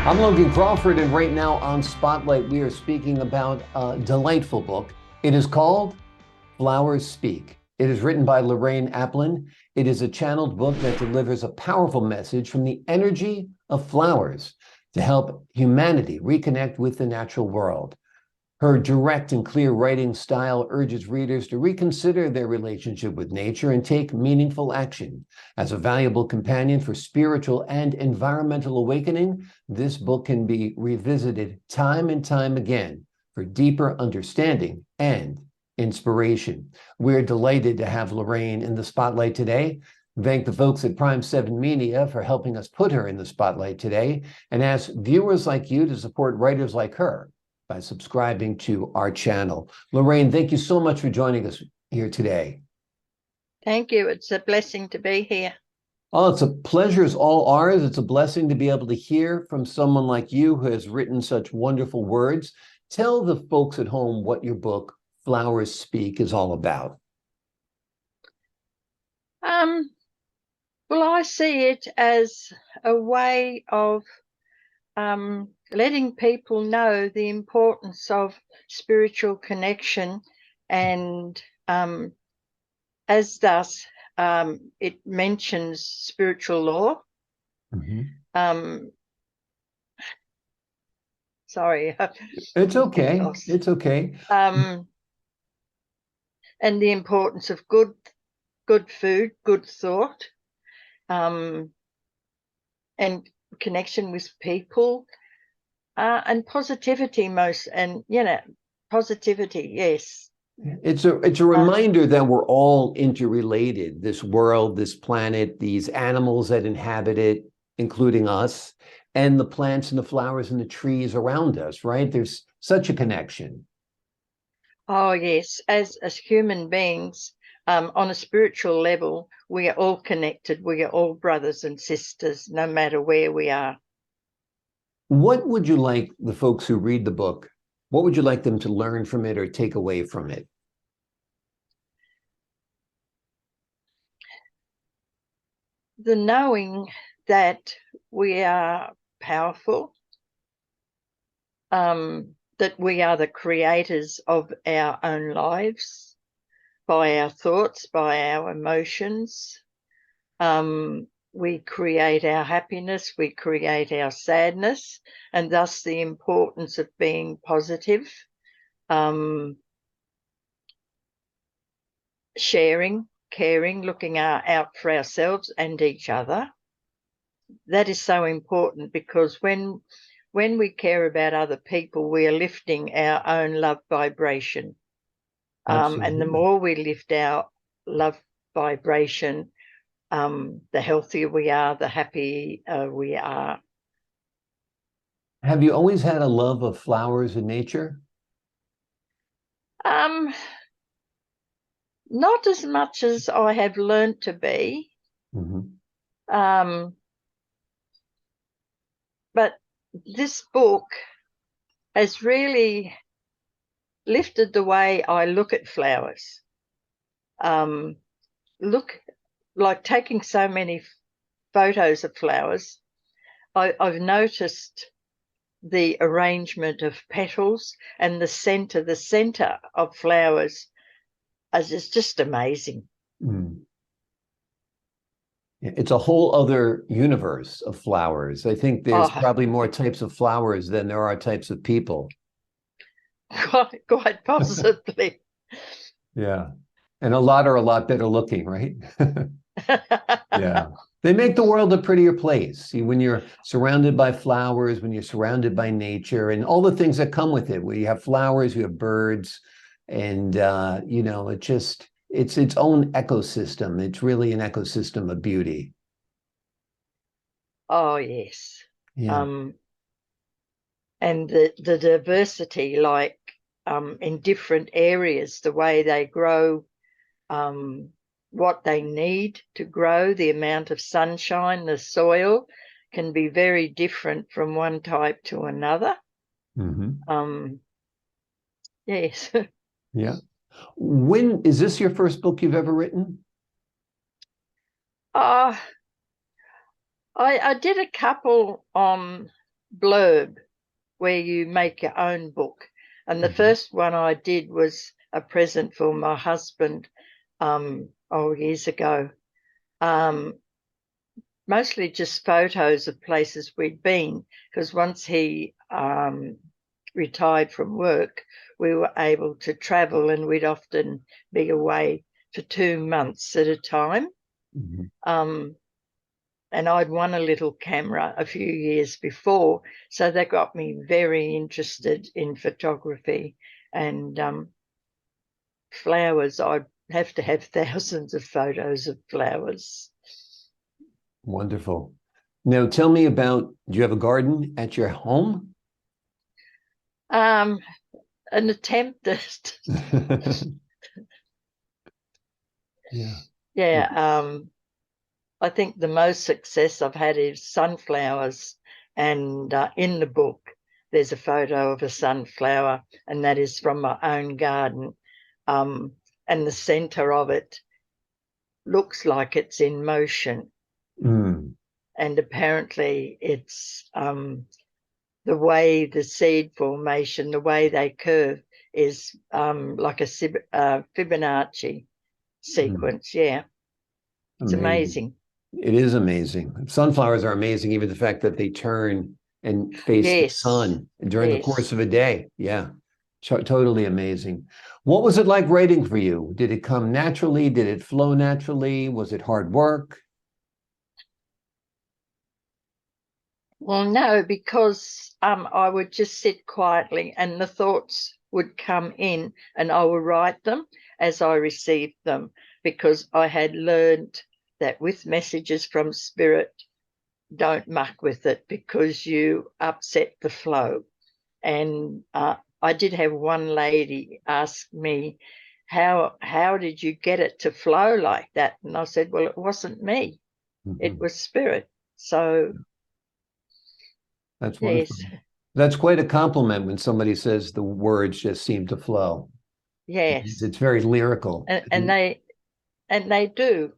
I'm Logan Crawford, and right now on Spotlight, we are speaking about a delightful book. It is called Flowers Speak. It is written by Lorraine Aplin. It is a channeled book that delivers a powerful message from the energy of flowers to help humanity reconnect with the natural world. Her direct and clear writing style urges readers to reconsider their relationship with nature and take meaningful action. As a valuable companion for spiritual and environmental awakening, this book can be revisited time and time again for deeper understanding and inspiration. We're delighted to have Lorraine in the spotlight today. Thank the folks at Prime 7 Media for helping us put her in the spotlight today, and ask viewers like you to support writers like her by subscribing to our channel. Lorraine, thank you so much for joining us here today. Thank you. It's a blessing to be here. Oh, it's a pleasure is all ours. It's a blessing to be able to hear from someone like you who has written such wonderful words. Tell the folks at home what your book, Flowers Speak, is all about. Well, I see it as a way of letting people know the importance of spiritual connection, and as thus it mentions spiritual law. Sorry. It's okay. It's okay. And the importance of good food, good thought, and connection with people, and positivity positivity, yes. It's a reminder that we're all interrelated, this world, this planet, these animals that inhabit it, including us, and the plants and the flowers and the trees around us, right? There's such a connection. Oh, yes. As human beings, on a spiritual level, we are all connected. We are all brothers and sisters, no matter where we are. What would you like the folks who read the book, what would you like them to learn from it or take away from it? The knowing that we are powerful, that we are the creators of our own lives by our thoughts, by our emotions. We create our happiness, we create our sadness, and thus the importance of being positive, sharing, caring, looking out for ourselves and each other. That is so important, because when we care about other people, we are lifting our own love vibration. And the more we lift our love vibration, the healthier we are, the happier we are. Have you always had a love of flowers and nature? Not as much as I have learned to be. But this book has really lifted the way I look at flowers. Look, like taking so many photos of flowers, I've noticed the arrangement of petals and the center of flowers is just amazing. It's a whole other universe of flowers. I think there's probably more types of flowers than there are types of people. Quite possibly. Yeah. And a lot are a lot better looking, right? Yeah. They make the world a prettier place. See, when you're surrounded by flowers, when you're surrounded by nature and all the things that come with it, where you have flowers, you have birds, and it's its own ecosystem. It's really an ecosystem of beauty. Oh, yes. Yeah. And the diversity, like in different areas, the way they grow, what they need to grow, the amount of sunshine, the soil can be very different from one type to another. Yes. Yeah. When is this your first book you've ever written? I did a couple on blurb where you make your own book. And the first one I did was a present for my husband years ago. Mostly just photos of places we'd been, because once he retired from work, we were able to travel, and we'd often be away for 2 months at a time. And I'd won a little camera a few years before, so that got me very interested in photography. And flowers, I'd have to have thousands of photos of flowers. Wonderful. Now tell me about, do you have a garden at your home? An attempt at Yeah. I think the most success I've had is sunflowers, and in the book there's a photo of a sunflower, and that is from my own garden, and the center of it looks like it's in motion. And apparently it's the way the seed formation, the way they curve is like a Fibonacci sequence. Yeah. It's amazing. It is amazing. Sunflowers are amazing, even the fact that they turn and face the sun during the course of a day. Yeah, totally amazing. What was it like writing for you? Did it come naturally? Did it flow naturally? Was it hard work? Well, no, because I would just sit quietly and the thoughts would come in, and I would write them as I received them, because I had learned that with messages from spirit, don't muck with it, because you upset the flow. And I did have one lady ask me, how did you get it to flow like that? And I said, well, it wasn't me. It was spirit. So that's wonderful. Yes. That's quite a compliment when somebody says the words just seem to flow. Yes. It's very lyrical. And they do.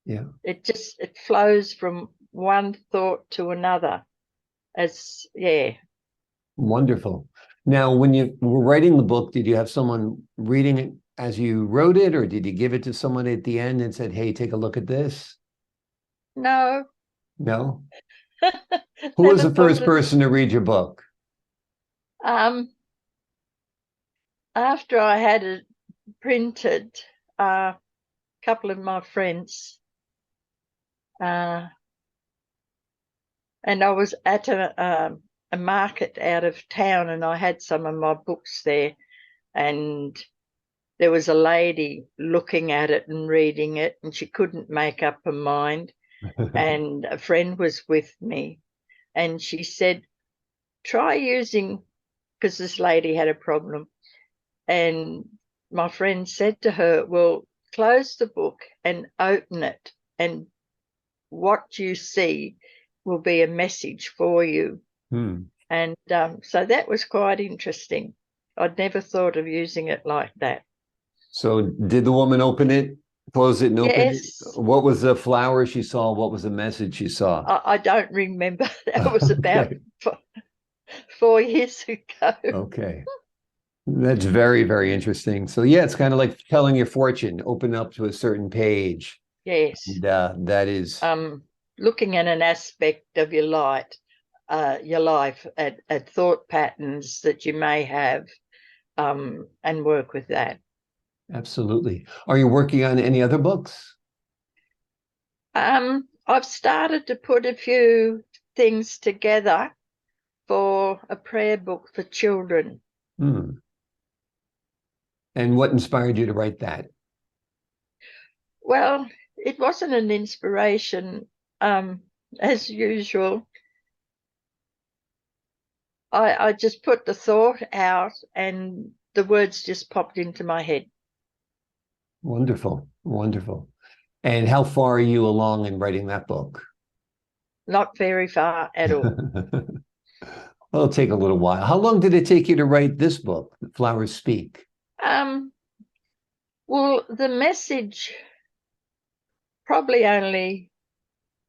Yeah. It flows from one thought to another. Wonderful. Now, when you were writing the book, did you have someone reading it as you wrote it, or did you give it to someone at the end and said, hey, take a look at this? No. No? Who was the first person to read your book? After I had it printed, a couple of my friends, and I was at a market out of town, and I had some of my books there, and there was a lady looking at it and reading it, and she couldn't make up her mind. And a friend was with me, and she said, try using, because this lady had a problem. And my friend said to her, well, close the book and open it, and what you see will be a message for you. And so that was quite interesting. I'd never thought of using it like that. So did the woman open it, close it and open it? What was the flower she saw? What was the message she saw? I don't remember. That was about 4 years ago. Okay. That's very, very interesting. So yeah, it's kind of like telling your fortune, open up to a certain page. Yes. And, that is looking at an aspect of your life at thought patterns that you may have, and work with that. Absolutely. Are you working on any other books? I've started to put a few things together for a prayer book for children. And what inspired you to write that? Well, it wasn't an inspiration, as usual. I just put the thought out and the words just popped into my head. Wonderful, wonderful. And how far are you along in writing that book? Not very far at all. Well, it'll take a little while. How long did it take you to write this book, Flowers Speak? Well, the message probably only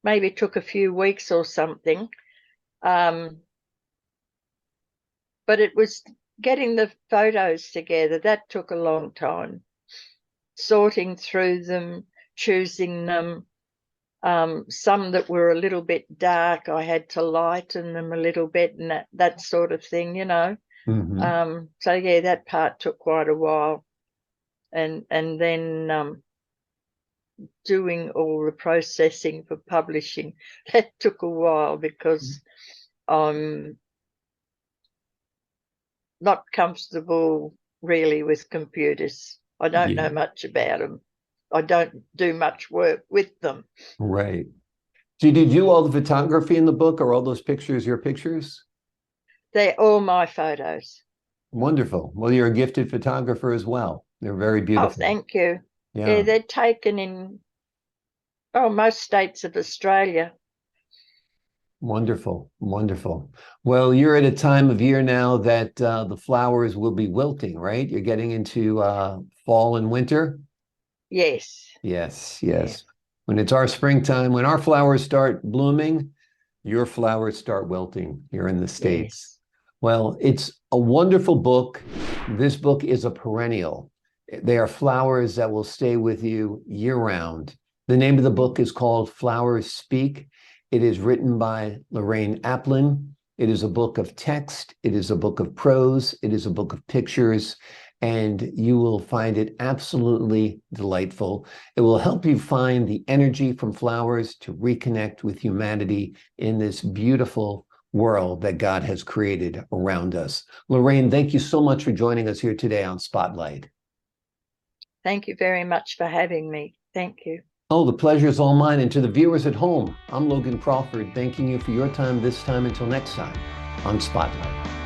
maybe took a few weeks or something. but it was getting the photos together. That took a long time, sorting through them, choosing them. Some that were a little bit dark, I had to lighten them a little bit, and that sort of thing, you know. So yeah, that part took quite a while, and then doing all the processing for publishing, that took a while because I'm not comfortable really with computers. I don't know much about them. I don't do much work with them. Right. Did you do all the photography in the book? Are all those pictures your pictures? They're all my photos. Wonderful. Well, you're a gifted photographer as well. They're very Oh, beautiful. thank you. Yeah. Yeah, they're taken in most states of Australia. Wonderful. Wonderful. Well, you're at a time of year now that the flowers will be wilting, right? You're getting into fall and winter. Yes. Yes, Yeah. yes. When it's our springtime, when our flowers start blooming, your flowers start wilting here in the States. Yes. Well, it's a wonderful book. This book is a perennial. They are flowers that will stay with you year round. The name of the book is called Flowers Speak. It is written by Lorraine Aplin. It is a book of text. It is a book of prose. It is a book of pictures. And you will find it absolutely delightful. It will help you find the energy from flowers to reconnect with humanity in this beautiful world that God has created around us. Lorraine, thank you so much for joining us here today on Spotlight. Thank you very much for having me. Thank you. Oh, the pleasure is all mine. And to the viewers at home, I'm Logan Crawford, thanking you for your time this time. Until next time on Spotlight.